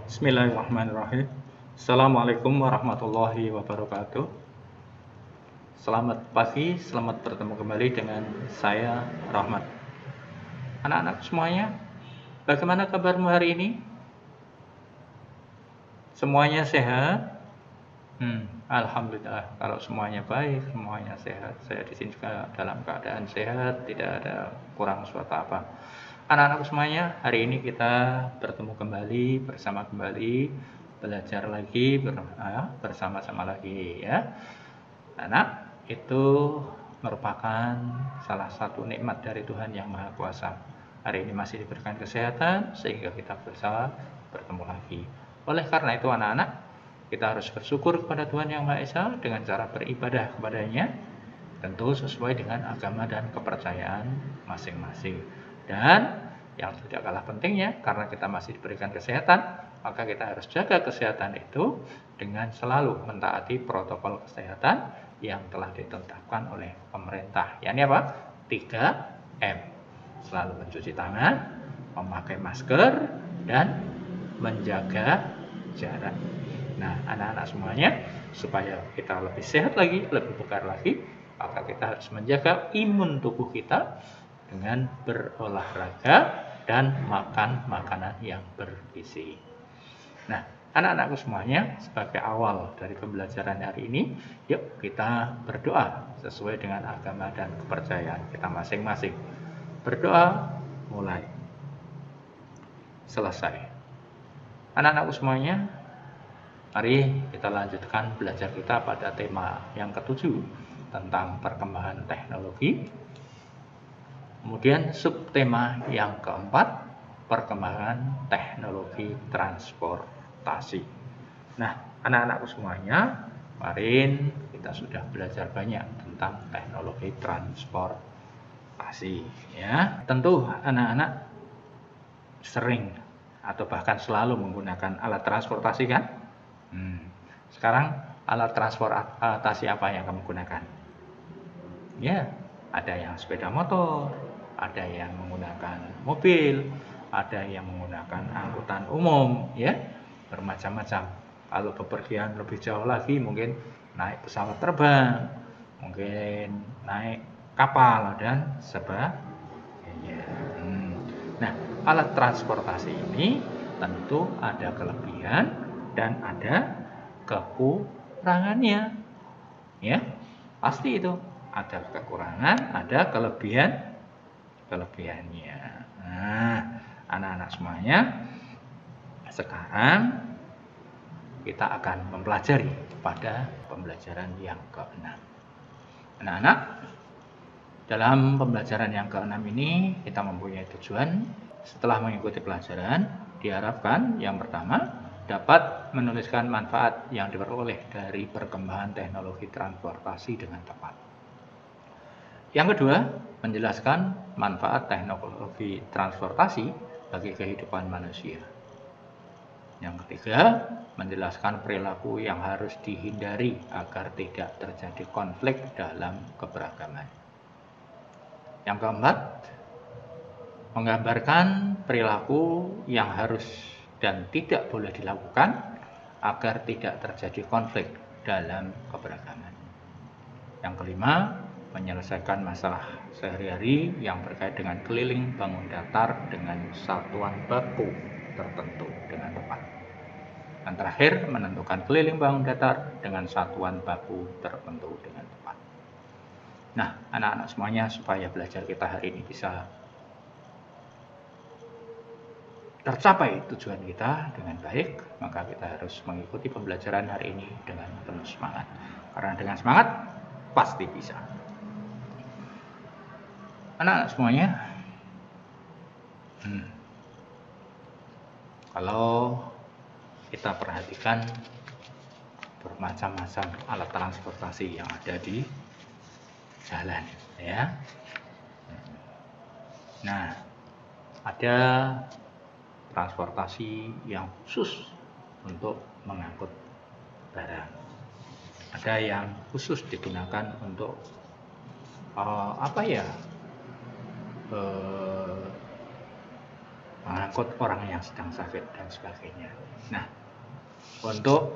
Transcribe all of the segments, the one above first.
Bismillahirrahmanirrahim. Assalamualaikum warahmatullahi wabarakatuh. Selamat pagi, selamat bertemu kembali dengan saya Rahmat. Anak-anak semuanya, bagaimana kabarmu hari ini? Semuanya sehat? Alhamdulillah, kalau semuanya baik, semuanya sehat. Saya di sini juga dalam keadaan sehat, tidak ada kurang suatu apa. Anak-anak semuanya, hari ini kita bertemu kembali, bersama kembali, belajar lagi, bersama-sama lagi ya. Anak, itu merupakan salah satu nikmat dari Tuhan Yang Maha Kuasa. Hari ini masih diberikan kesehatan sehingga kita bisa bertemu lagi. Oleh karena itu anak-anak, kita harus bersyukur kepada Tuhan Yang Maha Esa dengan cara beribadah kepadanya, tentu sesuai dengan agama dan kepercayaan masing-masing. Dan yang tidak kalah pentingnya, karena kita masih diberikan kesehatan, maka kita harus jaga kesehatan itu dengan selalu mentaati protokol kesehatan yang telah ditetapkan oleh pemerintah. Yakni apa? 3M. Selalu mencuci tangan, memakai masker, dan menjaga jarak. Nah, anak-anak semuanya, supaya kita lebih sehat lagi, lebih bugar lagi, maka kita harus menjaga imun tubuh kita dengan berolahraga dan makan makanan yang bergizi. Nah, anak-anakku semuanya, sebagai awal dari pembelajaran hari ini, yuk kita berdoa sesuai dengan agama dan kepercayaan kita masing-masing. Berdoa mulai. Selesai. Anak-anakku semuanya, mari kita lanjutkan belajar kita pada tema yang ketujuh tentang perkembangan teknologi. Kemudian subtema yang keempat, perkembangan teknologi transportasi. Nah, anak-anakku semuanya, kemarin kita sudah belajar banyak tentang teknologi transportasi ya. Tentu anak-anak sering atau bahkan selalu menggunakan alat transportasi kan? Sekarang alat transportasi apa yang kamu gunakan? Ya, ada yang sepeda motor, ada yang menggunakan mobil, ada yang menggunakan angkutan umum, ya, bermacam-macam. Kalau bepergian lebih jauh lagi mungkin naik pesawat terbang, mungkin naik kapal dan sebagainya. Nah, alat transportasi ini tentu ada kelebihan dan ada kekurangannya. Ya, pasti itu ada kekurangan, ada kelebihannya. Nah, anak-anak semuanya, sekarang kita akan mempelajari pada pembelajaran yang ke-6. Anak-anak, dalam pembelajaran yang ke-6 ini kita mempunyai tujuan. Setelah mengikuti pelajaran, diharapkan yang pertama dapat menuliskan manfaat yang diperoleh dari perkembangan teknologi transportasi dengan tepat. Yang kedua, menjelaskan manfaat teknologi transportasi bagi kehidupan manusia. Yang ketiga, menjelaskan perilaku yang harus dihindari agar tidak terjadi konflik dalam keberagaman. Yang keempat, menggambarkan perilaku yang harus dan tidak boleh dilakukan agar tidak terjadi konflik dalam keberagaman. Yang kelima, menyelesaikan masalah sehari-hari yang berkait dengan keliling bangun datar dengan satuan baku tertentu dengan tepat. Dan terakhir, menentukan keliling bangun datar dengan satuan baku tertentu dengan tepat. Nah, anak-anak semuanya, supaya belajar kita hari ini bisa tercapai tujuan kita dengan baik, maka kita harus mengikuti pembelajaran hari ini dengan penuh semangat. Karena dengan semangat, pasti bisa. Anak-anak semuanya, kalau kita perhatikan bermacam-macam alat transportasi yang ada di jalan, ya. Nah, ada transportasi yang khusus untuk mengangkut barang. Ada yang khusus digunakan untuk mengangkut orang yang sedang sakit dan sebagainya. Nah, untuk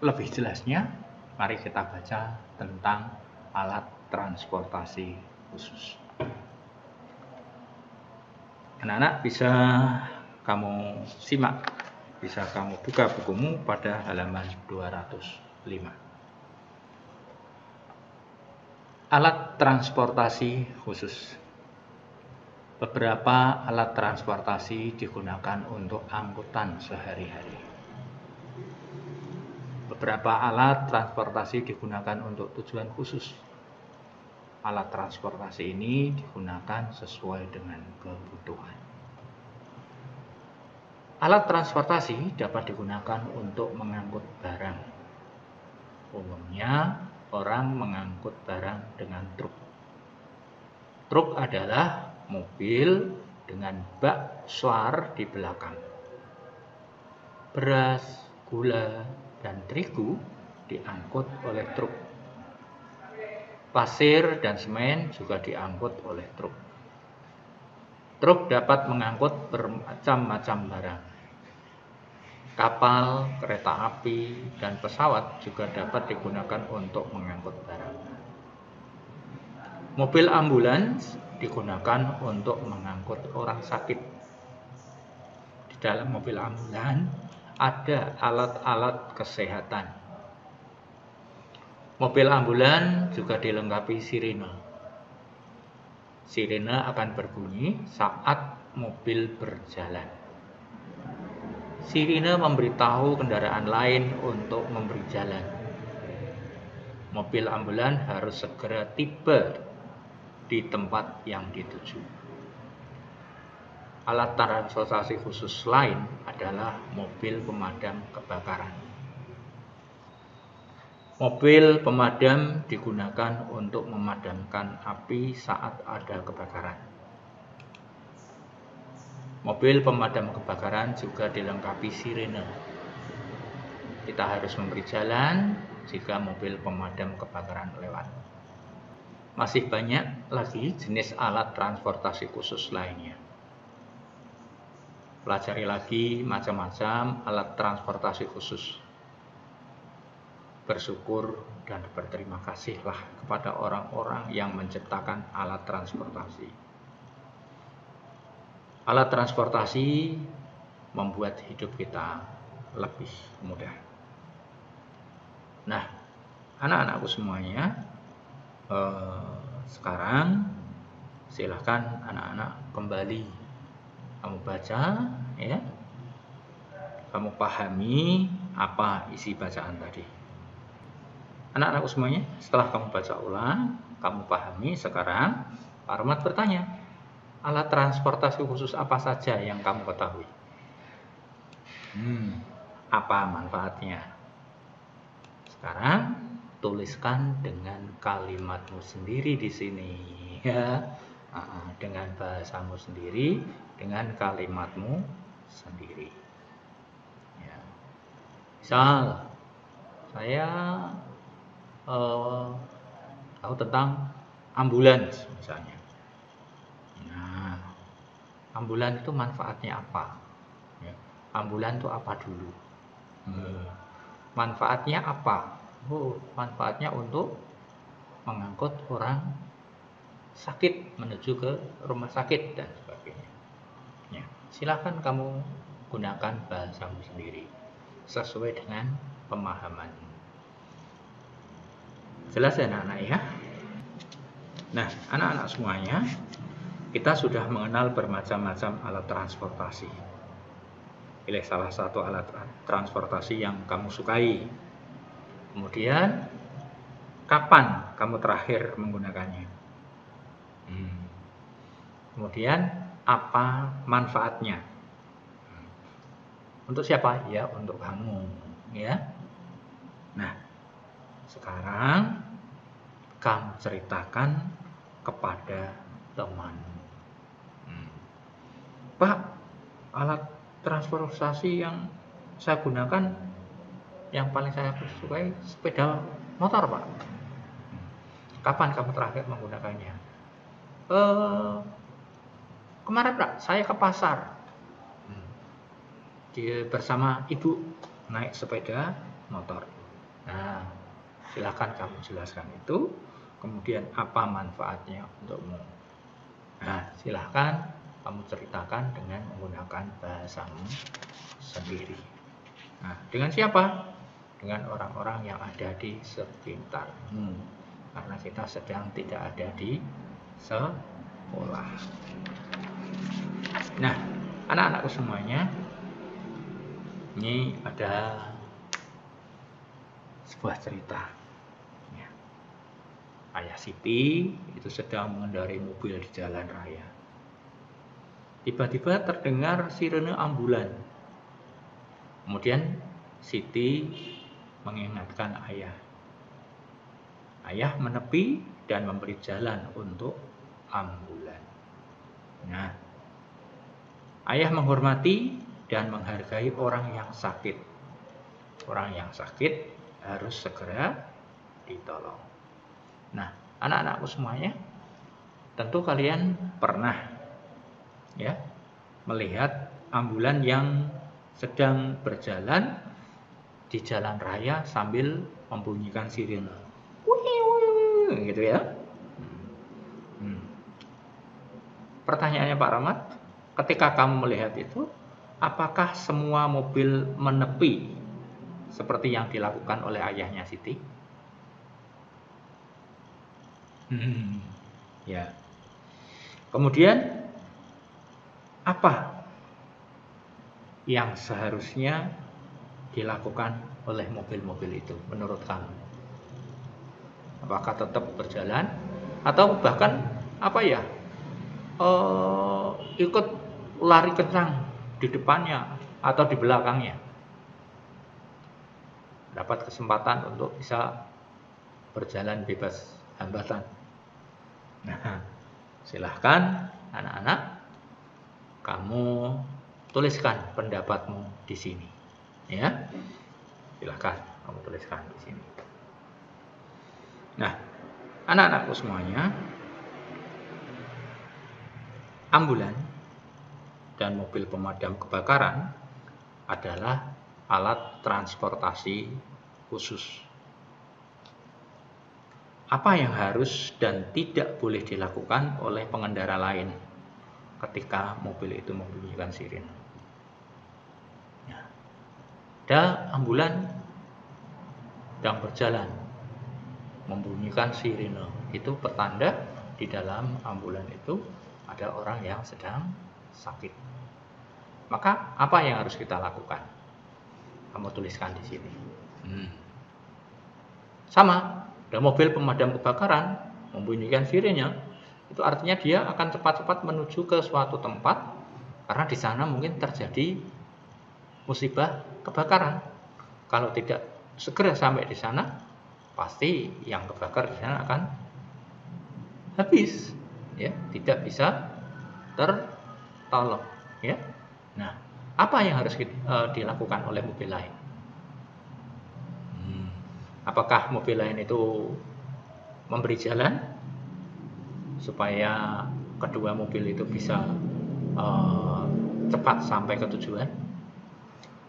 lebih jelasnya, mari kita baca tentang alat transportasi khusus. Anak-anak bisa kamu simak, bisa kamu buka bukumu pada halaman 205. Alat transportasi khusus. Beberapa alat transportasi digunakan untuk angkutan sehari-hari. Beberapa alat transportasi digunakan untuk tujuan khusus. Alat transportasi ini digunakan sesuai dengan kebutuhan. Alat transportasi dapat digunakan untuk mengangkut barang. Umumnya, orang mengangkut barang dengan truk. Truk adalah mobil dengan bak suar di belakang. Beras, gula, dan terigu diangkut oleh truk. Pasir dan semen juga diangkut oleh truk. Truk dapat mengangkut bermacam-macam barang. Kapal, kereta api, dan pesawat juga dapat digunakan untuk mengangkut barang. Mobil ambulans digunakan untuk mengangkut orang sakit. Di dalam mobil ambulans ada alat-alat kesehatan. Mobil ambulan juga dilengkapi sirine. Sirine akan berbunyi saat mobil berjalan. Sirine memberitahu kendaraan lain untuk memberi jalan. Mobil ambulan harus segera tiba di tempat yang dituju. Alat transportasi khusus lain adalah mobil pemadam kebakaran. Mobil pemadam digunakan untuk memadamkan api saat ada kebakaran. Mobil pemadam kebakaran juga dilengkapi sirene. Kita harus memberi jalan jika mobil pemadam kebakaran lewat. Masih banyak lagi jenis alat transportasi khusus lainnya. Pelajari lagi macam-macam alat transportasi khusus. Bersyukur dan berterima kasihlah kepada orang-orang yang menciptakan alat transportasi. Alat transportasi membuat hidup kita lebih mudah. Nah, anak-anakku semuanya, sekarang silahkan anak-anak kembali kamu baca, ya. Kamu pahami apa isi bacaan tadi. Anak-anakku semuanya, setelah kamu baca ulang, kamu pahami sekarang, Pak Rahmat bertanya, alat transportasi khusus apa saja yang kamu ketahui? Apa manfaatnya? Sekarang tuliskan dengan kalimatmu sendiri di sini, ya, dengan bahasamu sendiri, dengan kalimatmu sendiri. Ya. Misal, saya tahu tentang ambulans misalnya. Nah, ambulans itu manfaatnya apa? Ya, ambulans itu apa dulu? Manfaatnya apa? Manfaatnya untuk mengangkut orang sakit menuju ke rumah sakit dan sebagainya. Ya, silakan kamu gunakan bahasamu sendiri sesuai dengan pemahamanmu. Jelas ya anak-anak ya? Nah, anak-anak semuanya, kita sudah mengenal bermacam-macam alat transportasi. Pilih salah satu alat transportasi yang kamu sukai. Kemudian, kapan kamu terakhir menggunakannya? Kemudian, apa manfaatnya? Untuk siapa? Ya, untuk kamu. Ya. Nah, sekarang kamu ceritakan kepada teman. Pak, alat transportasi yang saya gunakan, yang paling saya sukai sepeda motor, Pak. Kapan kamu terakhir menggunakannya? Kemarin Pak, saya ke pasar. Dia bersama ibu naik sepeda motor. Nah, silakan kamu jelaskan itu. Kemudian apa manfaatnya untukmu? Nah, silakan kamu ceritakan dengan menggunakan bahasamu sendiri. Nah, dengan siapa? Dengan orang-orang yang ada di sekitarmu. Karena kita sedang tidak ada di sekolah. Nah, anak-anakku semuanya, ini ada sebuah cerita. Ya. Ayah Siti itu sedang mengendarai mobil di jalan raya. Tiba-tiba terdengar sirene ambulan. Kemudian Siti mengingatkan ayah. Ayah menepi dan memberi jalan untuk ambulan. Nah, ayah menghormati dan menghargai orang yang sakit. Orang yang sakit harus segera ditolong. Nah, anak-anakku semuanya, tentu kalian pernah ya melihat ambulan yang sedang berjalan di jalan raya sambil membunyikan sirene. Gitu ya. Pertanyaannya Pak Rahmat, ketika kamu melihat itu, apakah semua mobil menepi seperti yang dilakukan oleh ayahnya Siti? Ya. Kemudian apa yang seharusnya dilakukan oleh mobil-mobil itu menurut kamu? Apakah tetap berjalan atau bahkan ikut lari kencang di depannya atau di belakangnya? Dapat kesempatan untuk bisa berjalan bebas hambatan. Nah, silahkan anak-anak, kamu tuliskan pendapatmu di sini, ya. Silahkan kamu tuliskan di sini. Nah, anak-anakku semuanya, ambulan dan mobil pemadam kebakaran adalah alat transportasi khusus. Apa yang harus dan tidak boleh dilakukan oleh pengendara lain ketika mobil itu membunyikan sirine? Ada ambulan yang berjalan membunyikan sirine, itu pertanda di dalam ambulan itu ada orang yang sedang sakit. Maka apa yang harus kita lakukan? Kamu tuliskan di sini. Sama, ada mobil pemadam kebakaran membunyikan sirine, itu artinya dia akan cepat-cepat menuju ke suatu tempat karena di sana mungkin terjadi musibah kebakaran. Kalau tidak segera sampai di sana, pasti yang kebakar di sana akan habis, ya, tidak bisa tertolong, ya. Nah, apa yang harus dilakukan oleh mobil lain? Apakah mobil lain itu memberi jalan supaya kedua mobil itu bisa cepat sampai ke tujuan?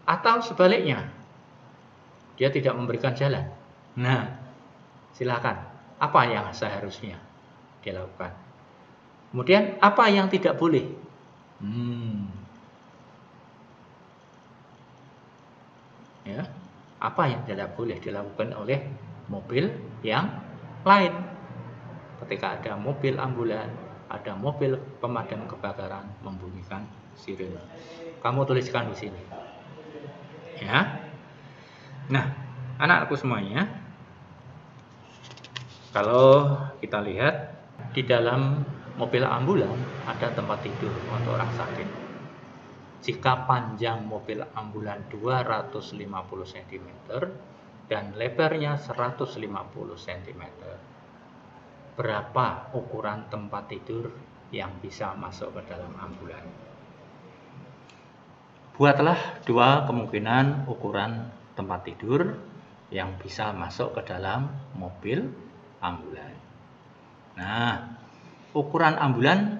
Atau sebaliknya, dia tidak memberikan jalan? Nah, silakan. Apa yang seharusnya dilakukan? Kemudian, apa yang tidak boleh? Ya, apa yang tidak boleh dilakukan oleh mobil yang lain? Ketika ada mobil ambulan, ada mobil pemadam kebakaran membunyikan sirene, kamu tuliskan di sini. Ya. Nah, anak-anakku semuanya, kalau kita lihat di dalam mobil ambulan ada tempat tidur untuk orang sakit. Jika panjang mobil ambulan 250 cm dan lebarnya 150 cm, berapa ukuran tempat tidur yang bisa masuk ke dalam ambulan? Buatlah dua kemungkinan ukuran tempat tidur yang bisa masuk ke dalam mobil ambulan. Nah, ukuran ambulan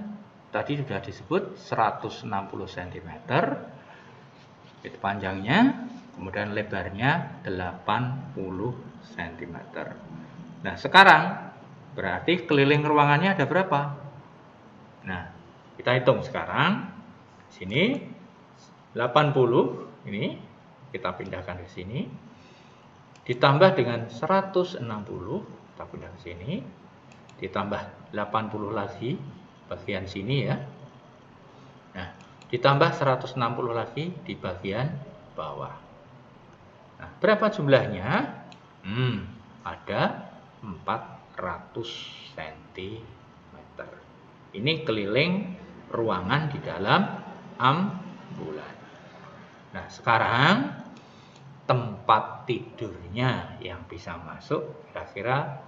tadi sudah disebut 160 cm itu panjangnya, kemudian lebarnya 80 cm. Nah, sekarang berarti keliling ruangannya ada berapa? Nah, kita hitung sekarang. Sini 80, ini kita pindahkan ke sini. Ditambah dengan 160, kita pindah ke sini. Ditambah 80 lagi bagian sini ya. Nah, ditambah 160 lagi di bagian bawah. Nah, berapa jumlahnya? Ada 400 cm. Ini keliling ruangan di dalam ambulan. Nah, sekarang tempat tidurnya yang bisa masuk kira-kira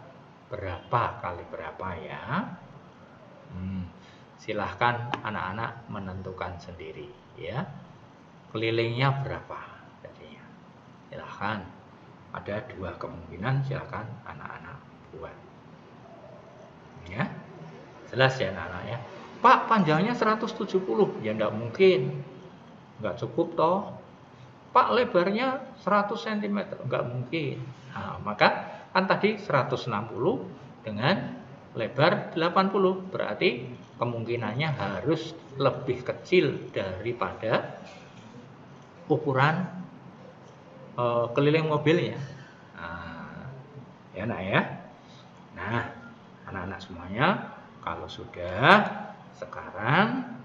berapa kali berapa ya? Silahkan anak-anak menentukan sendiri ya. Kelilingnya berapa jadinya? Silahkan. Ada dua kemungkinan, silahkan anak-anak buat. Ya. Jelas ya anak-anak ya. Pak, panjangnya 170. Ya enggak mungkin. Enggak cukup toh. Pak, lebarnya 100 cm. Enggak mungkin. Nah, maka kan tadi 160 dengan lebar 80. Berarti kemungkinannya harus lebih kecil daripada ukuran keliling mobilnya. Nah, ya nak ya. Nah, anak-anak semuanya, kalau sudah, sekarang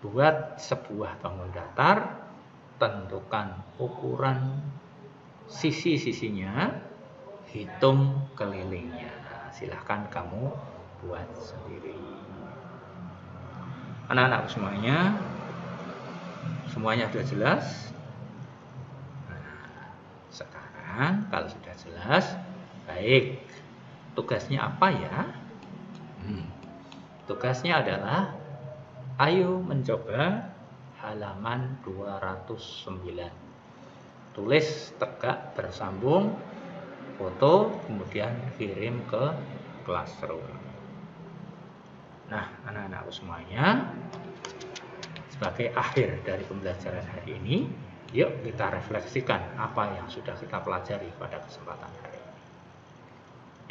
buat sebuah bangun datar, tentukan ukuran sisi-sisinya, hitung kelilingnya. Nah, silahkan kamu buat sendiri. Anak-anak semuanya sudah jelas? Sekarang kalau sudah jelas, baik, tugasnya apa ya? Tugasnya adalah ayo mencoba halaman 209. Tulis tegak bersambung, foto, kemudian kirim ke Classroom. Nah, anak-anak semuanya, sebagai akhir dari pembelajaran hari ini, yuk kita refleksikan apa yang sudah kita pelajari pada kesempatan hari ini.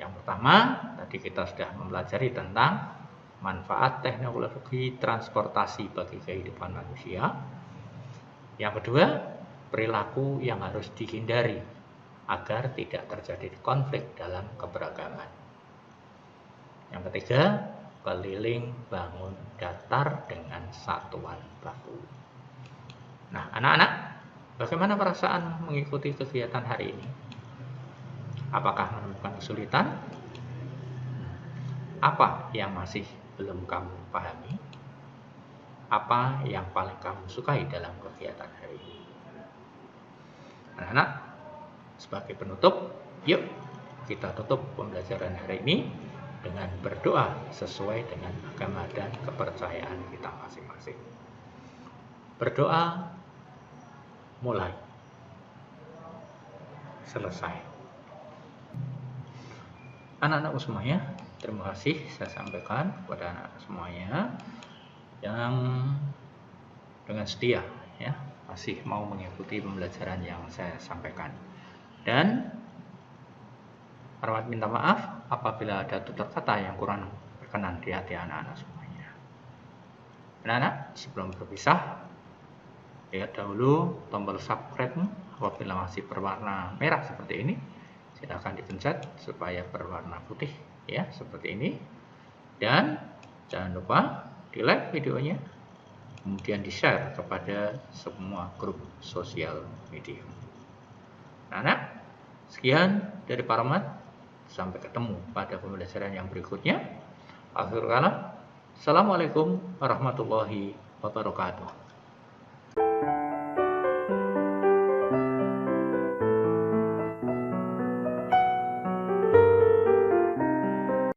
Yang pertama, tadi kita sudah mempelajari tentang manfaat teknologi transportasi bagi kehidupan manusia. Yang kedua, perilaku yang harus dihindari agar tidak terjadi konflik dalam keberagaman. Yang ketiga, keliling bangun datar dengan satuan baku. Nah, anak-anak, bagaimana perasaan mengikuti kegiatan hari ini? Apakah menemukan kesulitan? Apa yang masih belum kamu pahami? Apa yang paling kamu sukai dalam kegiatan hari ini? Anak-anak, sebagai penutup, yuk kita tutup pembelajaran hari ini dengan berdoa sesuai dengan agama dan kepercayaan kita masing-masing. Berdoa mulai, selesai. Anak-anak semuanya, terima kasih saya sampaikan kepada anak-anak semuanya yang dengan setia ya masih mau mengikuti pembelajaran yang saya sampaikan. Dan Rahmat minta maaf apabila ada tutur kata yang kurang berkenan di hati anak-anak semuanya. Anak-anak, sebelum berpisah, lihat dahulu tombol subscribe apabila masih berwarna merah seperti ini. Silakan dipencet supaya berwarna putih ya seperti ini. Dan jangan lupa di-like videonya, kemudian di-share kepada semua grup sosial media. Anak-anak, sekian dari Pak Rahmat. Sampai ketemu pada pembelajaran yang berikutnya. Akhir kata, Assalamualaikum warahmatullahi wabarakatuh.